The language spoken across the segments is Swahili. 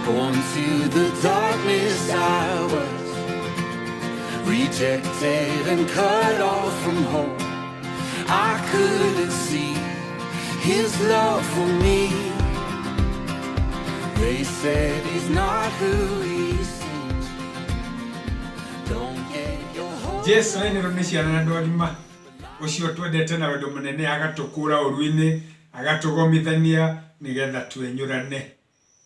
Born to the darkness, I was rejected and cut off from home. I couldn't see his love for me. They said he's not who he seems. Don't get your hope. Yes, I never miss you and Adolima. Was your 2010 hour dominant? I got to Kura or Winnie. I got to go Mithania, Nigga to a Nurane.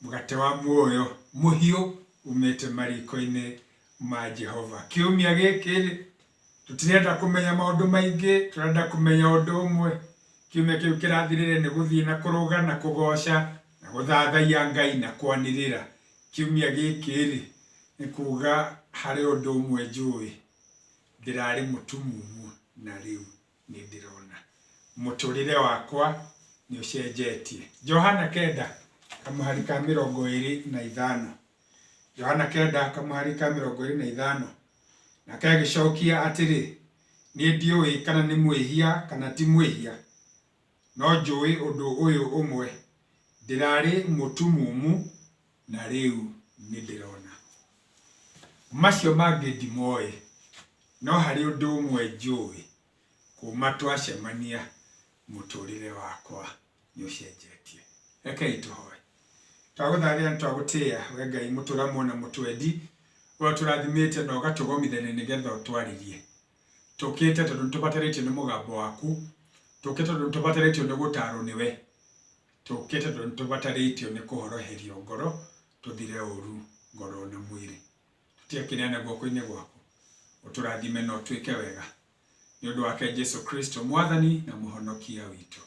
Mugatewa muoyo muhio umete mariko-ini ma Jehova. Kiumia giki tutirenda kumenya maundu maingi, turenda kumenya undu umwe. Kiumia kiu kirathirire ni guthii na kuruga na kugoca na guthathaia Ngai na kwanirira. Kiumia giki ni kuga hari undu umwe njui, ndirari mutumumu na riu ni ndirona muturire wakwa ni ucenjetie. Johana 9 kamuhari ka 25. Johana 9 kamuhari ka 25 na kagicokia atiri ni ndiui kana ni mwihia kana ti mwihia, no njui undu uyu umwe, ndirari mutumumu na riu ni ndirona. Macio mangi ndimoi, no hari undu umwe njui kuma twacemania muturire wakwa ni ucenjetie. Rekei tuhoe. Twagutharia ntwagutia we Ngai muturamo na mutwendi wa turathimite na ugatugomithania nigetha utwaririe. Tukite tondu ntubataritio ni mugambo waku, tukite tondu ntubataritio ni gutaro niwe, tukite tondu ntubataritio ni kuhoroherio ngoro tuthire uru ngoro na mwiri. Tutiakineana guoko-ini gwaku, uturathime na utwike wega ni undu wake Jesu Kristo mwathani na muhonokia witu.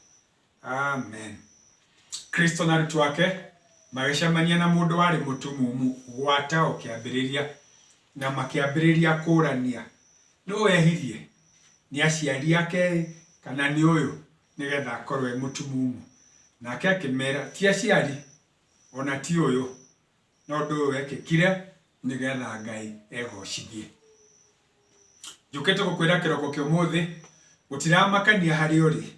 Amen. Kristo na rutu wake magicemania na mundu wari mutumumu gwata ukiambiriria na makiambiriria kurania no ehirie ni aciari ake kana ni uyu nigetha akorwe mutumumu, nake akimera ti aciari ona ti uyu, no ndu wekikire nigetha Ngai egocithie. Njukite gukwira kiroko kio muthi gutiramakania hari uri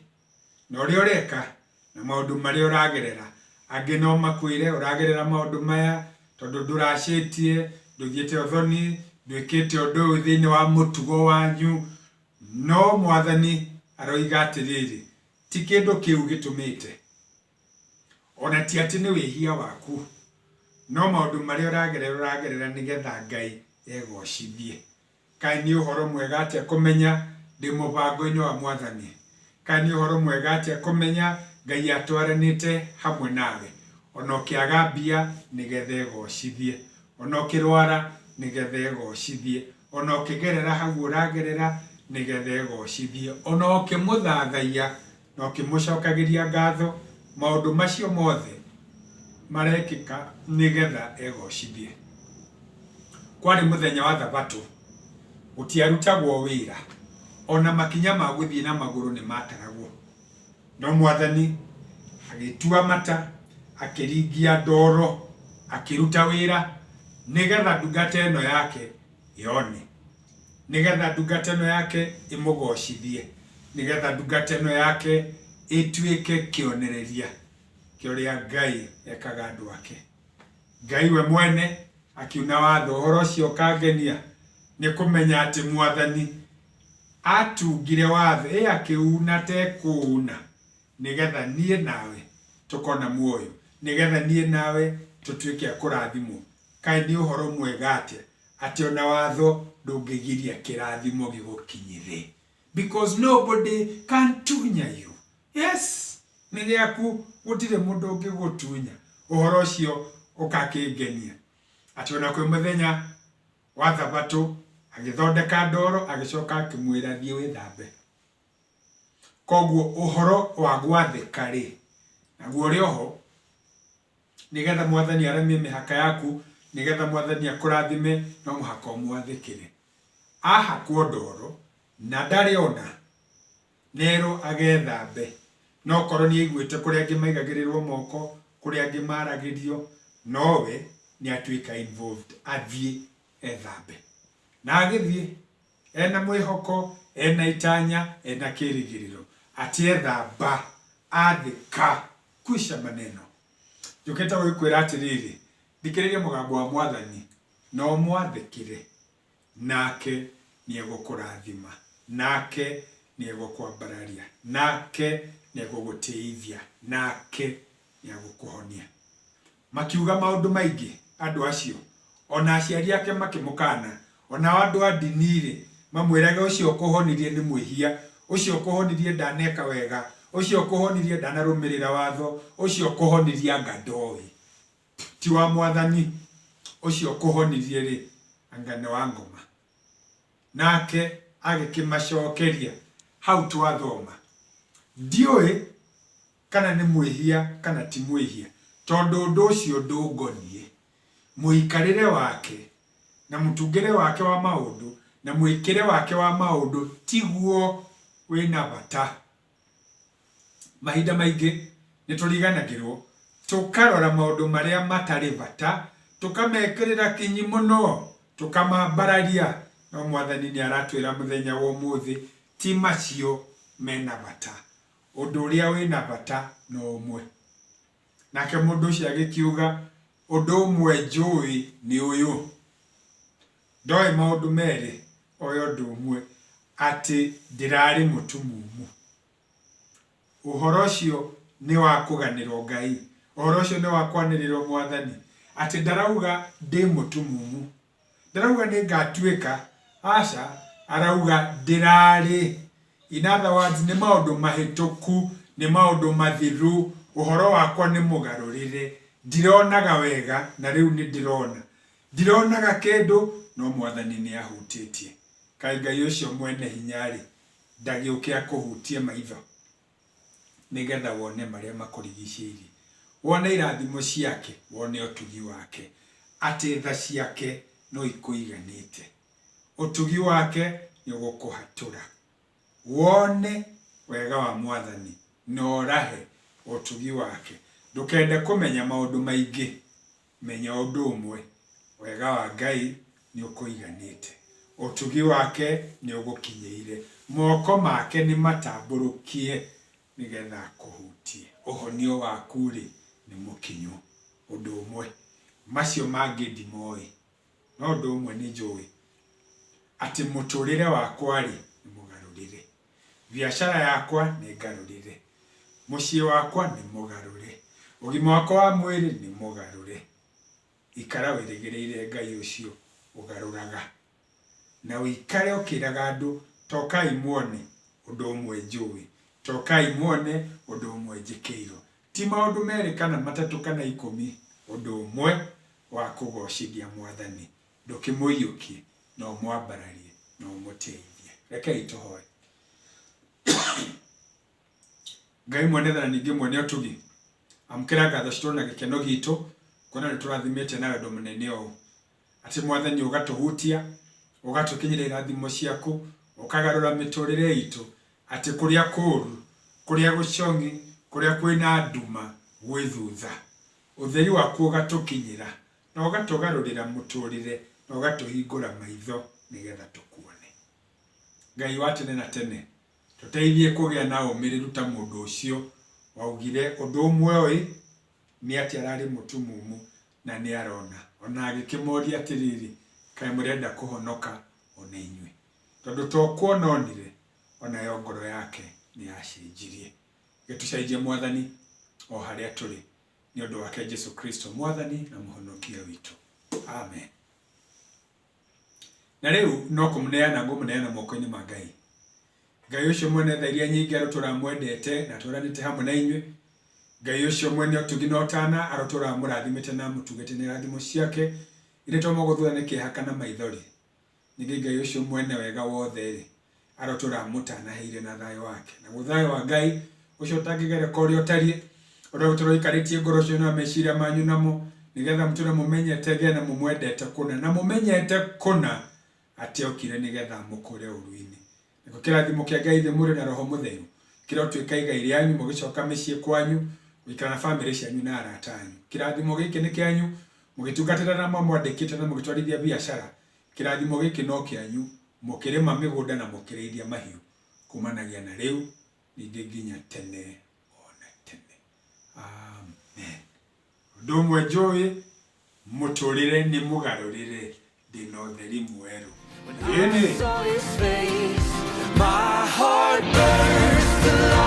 na uri ureka na maundu maria uragerera. Angi no makwire uragerera maundu maya tondu nduracitie, nduthiete uthoni, ndwikite undu thiini wa mutugo wanyu, no mwathani aroiga atiriri ti kindu kiu gitumite, ona ti ati ni wihia waku, no maundu maria uragerera nigetha Ngai egocithie. Kai ni uhoro mwega atia kumenya ndi mubango-ini wa mwathani, kai ni uhoro mwega atia kumenya Ngai atwaranite hamwe nawe, ona ukiaga mbia nigetha egocithie, ona ukirwara nigetha egocithie, ona ukigerera hau uragerera nigetha egocithie, ona ukimuthathaia na ukimucokagiria ngatho, maundu macio mothe marekika nigetha egocithie. Kwari muthenya wa Thabato, gutiarutagwo wira, ona makinya ma guthii na maguru ni mataragwo, no mwathani agitua mata, akiringia ndoro, akiruta wira nigetha ndungata ino yake yone, nigetha ndungata ino yake imugocithie, nigetha ndungata ino yake ituike kionereria kioria Ngai ekaga andu ake. Ngai we mwene akiuna watho uhoro ucio kangenia ni kumenya ati mwathani atungire watho akiuna te kuuna nigetha nie nawe tukona muoyo, nigetha nie nawe tutuike akurathimo. Kai ni uhoro mwega ati ona watho ndungigiria kirathimo gigukinyire, because nobody can tunya you. Yes, ni giaku gutire mundu ungigutunya. Uhoro ucio ukakingenia ati ona kwi muthenya wa Thabato agithondeka ndoro agicoka akimwira thie withambe. Koguo uhoro wa gwathika ri naguo ri oho nigetha mwathani aramie mihaka yaku, nigetha mwathani akurathime, no muhaka umwathikire. Ahakwo ndoro na ndari ona nero agethambe, no korwo ni aiguite kuria angi maigagirirwo moko, kuria angi maragirio, nowe ni atuika involved athie ethambe. Na agithie ena mwihoko, ena itanya, ena kirigiriro ati ethamba athika kwisha maneno. Njukite gukwira atiriri thikiriria mugambo wa Mwathani no mwathikire, nake niegukurathima, nake niegukwambararia, nake niegugutiithia, nake niegukuhonia. Makiuga maundu maingi andu acio, ona aciari ake makimukana, ona andu a ndini mamwiraga ucio ukuhonirie ni mwihia, ucio ukuhonirie ndaneka wega, ucio ukuhonirie ndanarumirira watho, ucio ukuhonirie anga ndoi ti wa Mwathani, ucio ukuhonirie ri anga ni wa ngoma. Nake agikimacokeria hau twathoma, ndioi kana ni mwihia kana ti mwihia, tondu undu ucio ndungonie. Muikarire wake na mutungire wake wa maundu na mwikire wake wa maundu tiguo wina bata. Mahinda maingi nituriganagirwo tukarora maundu maria matari bata, tukamekirira kinyi muno, tukamambararia. No Mwathani ni aratwira muthenya wa umuthi ti macio mena bata, undu uria wina bata no umwe. Nake mundu ucio agikiuga undu umwe njui ni uyu, ndoi maundu meri oyo undu umwe, ati ndirari mutumumu. Uhoro ucio ni wa kuganirwo Ngai, uhoro ucio ni wa kwanirirwo Mwathani, ati ndarauga ndi mutumumu, ndarauga ni ngatuika, aca arauga ndirari. In other words, ni maundu mahituku, ni maundu mathiru, uhoro wakwa ni mugarurire, ndironaga wega na riu ni ndirona, ndironaga kindu no Mwathani ni ahutitie. Kai Ngai ucio mwene hinyari ndagiukia kuhutie maitho nigetha wone maria makurigiciri, wone irathimo ciake, wone utugi wake, ati tha ciake no ikuiganite, utugi wake ni gukuhatura. Wone wega wa Mwathani no rahe utugi wake. Ndukende kumenya maundu maingi, menya undu umwe, wega wa Ngai ni ukuiganite, utugi wake ni ugukinyeire, moko make ni matamburukie nigetha kuhutie. Uhonio waku ri ni mukinyu, undu umwe. Macio mangi ndimoi, no undu umwe ni njui, ati muturire wakwa ri ni mugarurire, biashara yakwa ni ngarurire, mucii wakwa ni mugarure, ugima wakwa wa mwiri ni mugarure. Ikara wirigireire Ngai ucio ugaruraga, na wikare ukiraga andu tokai muone undu umwe njui, tokai muone undu umwe njikirwo. Ti maundu meri kana matatu kana 10, undu umwe wa kugocithia Mwathani. Ndukimuyukie no mwambararie no muteithie. Rekei tuhoe. Ngai mwene thana ningi mwene utugi, amkira ngatho citona gikeno gitu kuona niturathimite nawe ndo munene o, ati Mwathani ugatuhutia, ugatukinyira irathimo ciaku, ukagarura miturire itu, ati kuria kuru, kuria gucongi, kuria kwina nduma gwithutha, utheri waku ugatukinyira na ugatugarurira muturire na ugatuhingura maitho nigetha tukuone. Ngai wa tene na tene tuteithie kugia na umiriru ta mundu ucio waugire undu umwe oi ni ati arari mutumumu na ni arona, ona agikimoria atiriri kai murenda kuhonoka ona inywe, tondu tokuona onire ona yo ngoro yake ni acinjirie. Gitucaijie Mwathani o haria turi ni undu wake Jesu Kristo Mwathani na muhonokia witu, amen. Na riu no kumuneana ngumuneana moko-ini ma Ngai. Ngai ucio mwene thairia nyingi arutura mwendete na turanite hamwe na inywe. Ngai ucio mwene utugi no tana arutura murathimite na mutugete ni rathimo ciake ire tomoguthura kiehaka na maithori. Ningi Ngai ucio mwene wega wothe ri arutura mutana heire na thayo wake, na guthayo wa Ngai ucio tangigere kori otarie oro turoikaritie ngoro cio na meciria manyu namo nigetha mutune mumenyete gena mumwendete kuna na mumenyete kuna ati okire nigetha mukure uruini. Niko kirathimo kia Ngai thimure na roho mutheru kira tuika igai ryanyu mugicoka micii kwanyu wikara na family cianyu na arata anyu. Kirathimo giki ni kianyu mugitungatira na mwandikite na mugitwarithia biashara. Kirathimo giki no kianyu mukirima migunda na mukirithia mahiu kumanagia na riu ningi nginya tene ona tene, amen. Undu umwe njui mũtũrĩre nĩ mũgarũrĩre ndĩna ũtheri mwerũ. When I saw his face, my heart burst.